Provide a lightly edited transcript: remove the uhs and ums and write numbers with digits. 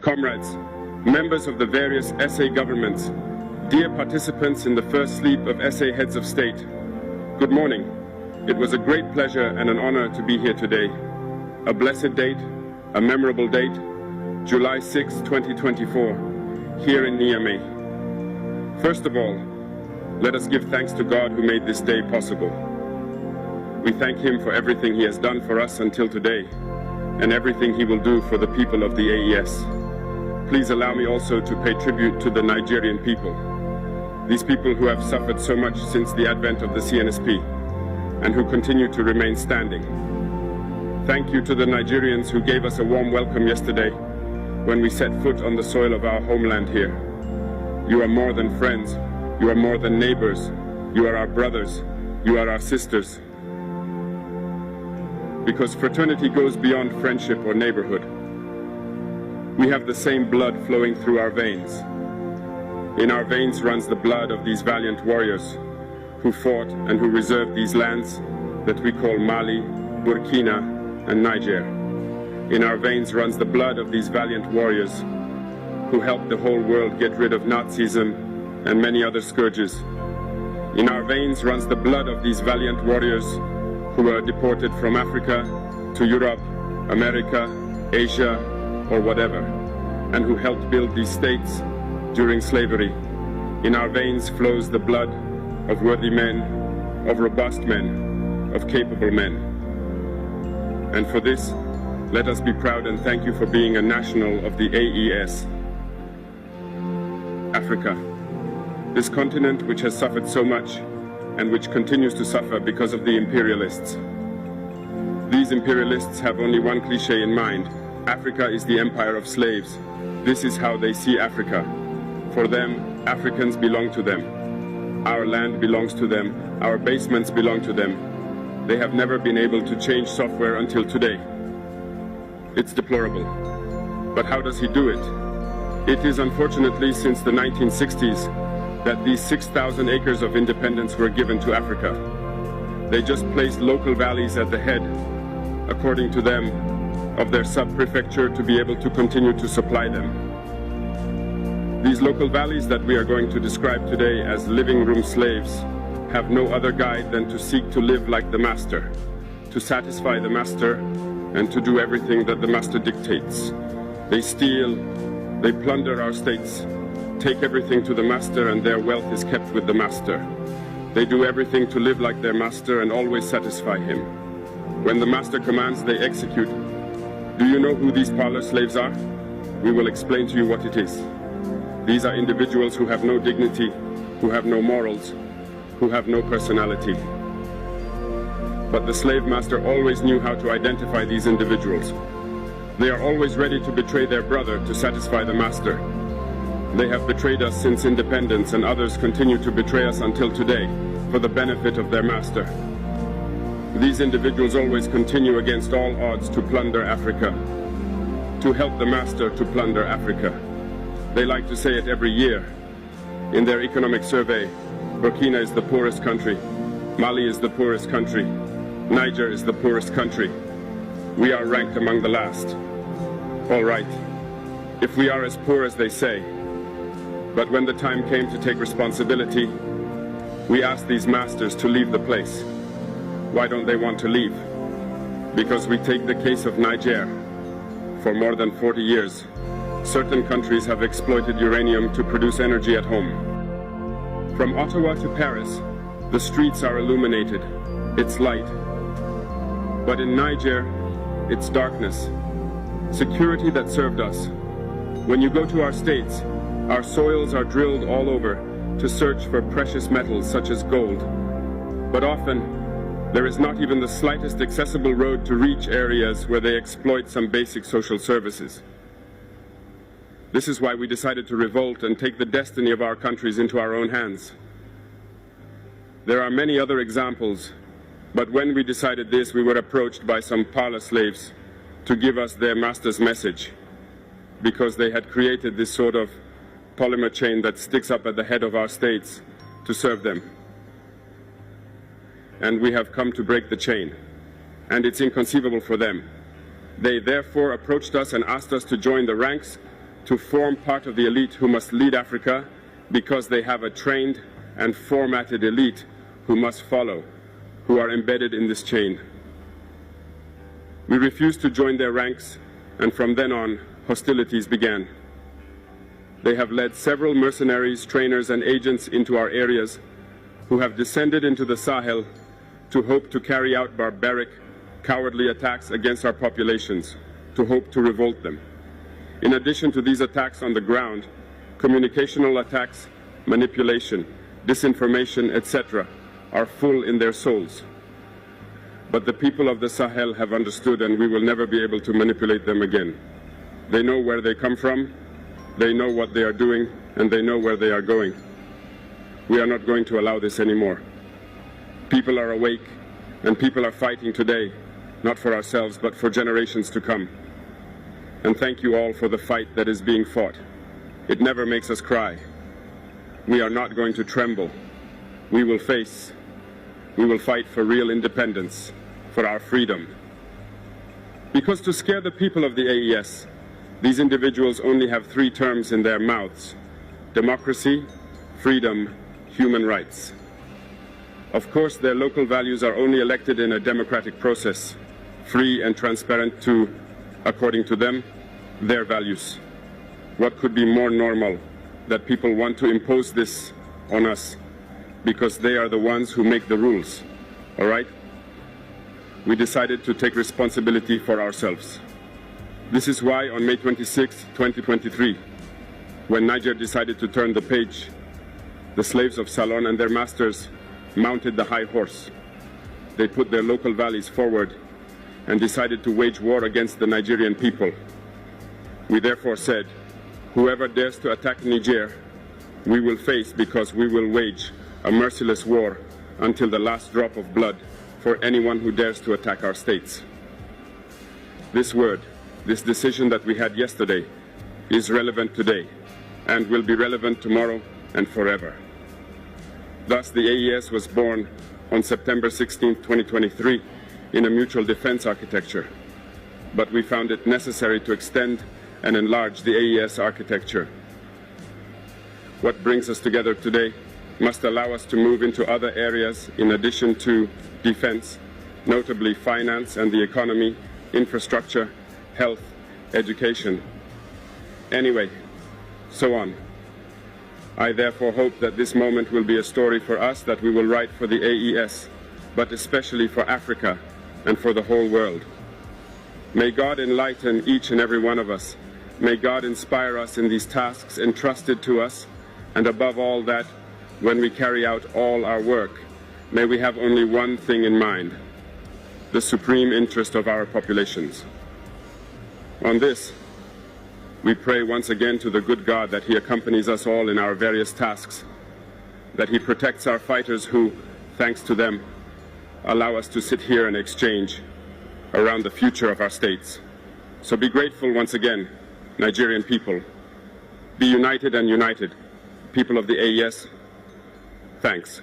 Comrades, members of the various SA governments, dear participants in the first sleep of SA heads of state, good morning. It was a great pleasure and an honor to be here today. A blessed date, a memorable date, July 6, 2024, here in Niamey. First of all, let us give thanks to God who made this day possible. We thank Him for everything He has done for us until today, and everything He will do for the people of the AES. Please allow me also to pay tribute to the Nigerian people, these people who have suffered so much since the advent of the CNSP, and who continue to remain standing. Thank you to the Nigerians who gave us a warm welcome yesterday when we set foot on the soil of our homeland here. You are more than friends, you are more than neighbors, you are our brothers, you are our sisters. Because fraternity goes beyond friendship or neighborhood. We have the same blood flowing through our veins. In our veins runs the blood of these valiant warriors who fought and who reserved these lands that we call Mali, Burkina, and Niger. In our veins runs the blood of these valiant warriors who helped the whole world get rid of Nazism and many other scourges. In our veins runs the blood of these valiant warriors who were deported from Africa to Europe, America, Asia, or whatever, and who helped build these states during slavery. In our veins flows the blood of worthy men, of robust men, of capable men. And for this, let us be proud and thank you for being a national of the AES. Africa, this continent which has suffered so much and which continues to suffer because of the imperialists. These imperialists have only one cliché in mind: Africa is the empire of slaves. This is how they see Africa. For them, Africans belong to them. Our land belongs to them. Our basements belong to them. They have never been able to change software until today. It's deplorable. But how does he do it? It is unfortunately since the 1960s that these 6,000 acres of independence were given to Africa. They just placed local valleys at the head, according to them, of their sub-prefecture to be able to continue to supply them. These local valleys that we are going to describe today as living room slaves have no other guide than to seek to live like the master, to satisfy the master, and to do everything that the master dictates. They steal, they plunder our states, take everything to the master, and their wealth is kept with the master. They do everything to live like their master and always satisfy him. When the master commands, they execute. Do you know who these parlor slaves are? We will explain to you what it is. These are individuals who have no dignity, who have no morals, who have no personality. But the slave master always knew how to identify these individuals. They are always ready to betray their brother to satisfy the master. They have betrayed us since independence, and others continue to betray us until today for the benefit of their master. These individuals always continue against all odds to plunder Africa, to help the master to plunder Africa. They like to say it every year. In their economic survey, Burkina is the poorest country, Mali is the poorest country, Niger is the poorest country. We are ranked among the last. All right, if we are as poor as they say. But when the time came to take responsibility, we asked these masters to leave the place. Why don't they want to leave? Because we take the case of Niger. For more than 40 years, certain countries have exploited uranium to produce energy at home. From Ottawa to Paris, the streets are illuminated. It's light. But in Niger, it's darkness. Security that served us. When you go to our states, our soils are drilled all over to search for precious metals such as gold. But often, there is not even the slightest accessible road to reach areas where they exploit some basic social services. This is why we decided to revolt and take the destiny of our countries into our own hands. There are many other examples, but when we decided this, we were approached by some parlor slaves to give us their master's message, because they had created this sort of polymer chain that sticks up at the head of our states to serve them. And we have come to break the chain, and it's inconceivable for them. They therefore approached us and asked us to join the ranks to form part of the elite who must lead Africa because they have a trained and formatted elite who must follow, who are embedded in this chain. We refused to join their ranks, and from then on, hostilities began. They have led several mercenaries, trainers, and agents into our areas who have descended into the Sahel to hope to carry out barbaric, cowardly attacks against our populations, to hope to revolt them. In addition to these attacks on the ground, communicational attacks, manipulation, disinformation, etc., are full in their souls. But the people of the Sahel have understood, and we will never be able to manipulate them again. They know where they come from, they know what they are doing, and they know where they are going. We are not going to allow this anymore. People are awake, and people are fighting today, not for ourselves, but for generations to come. And thank you all for the fight that is being fought. It never makes us cry. We are not going to tremble. We will face. We will fight for real independence, for our freedom. Because to scare the people of the AES, these individuals only have 3 terms in their mouths: democracy, freedom, human rights. Of course, their local values are only elected in a democratic process, free and transparent to, according to them, their values. What could be more normal that people want to impose this on us because they are the ones who make the rules, all right? We decided to take responsibility for ourselves. This is why on May 26, 2023, when Niger decided to turn the page, the slaves of Salon and their masters mounted the high horse. They put their local values forward and decided to wage war against the Nigerian people. We therefore said, whoever dares to attack Niger, we will face, because we will wage a merciless war until the last drop of blood for anyone who dares to attack our states. This word, this decision that we had yesterday, is relevant today and will be relevant tomorrow and forever. Thus, the AES was born on September 16, 2023, in a mutual defense architecture. But we found it necessary to extend and enlarge the AES architecture. What brings us together today must allow us to move into other areas in addition to defense, notably finance and the economy, infrastructure, health, education. Anyway, so on. I therefore hope that this moment will be a story for us that we will write for the AES, but especially for Africa and for the whole world. May God enlighten each and every one of us. May God inspire us in these tasks entrusted to us, and above all that, when we carry out all our work, may we have only one thing in mind: the supreme interest of our populations. On this, we pray once again to the good God that He accompanies us all in our various tasks, that He protects our fighters who, thanks to them, allow us to sit here and exchange around the future of our states. So be grateful once again, Nigerian people. Be united and united. People of the AES, thanks.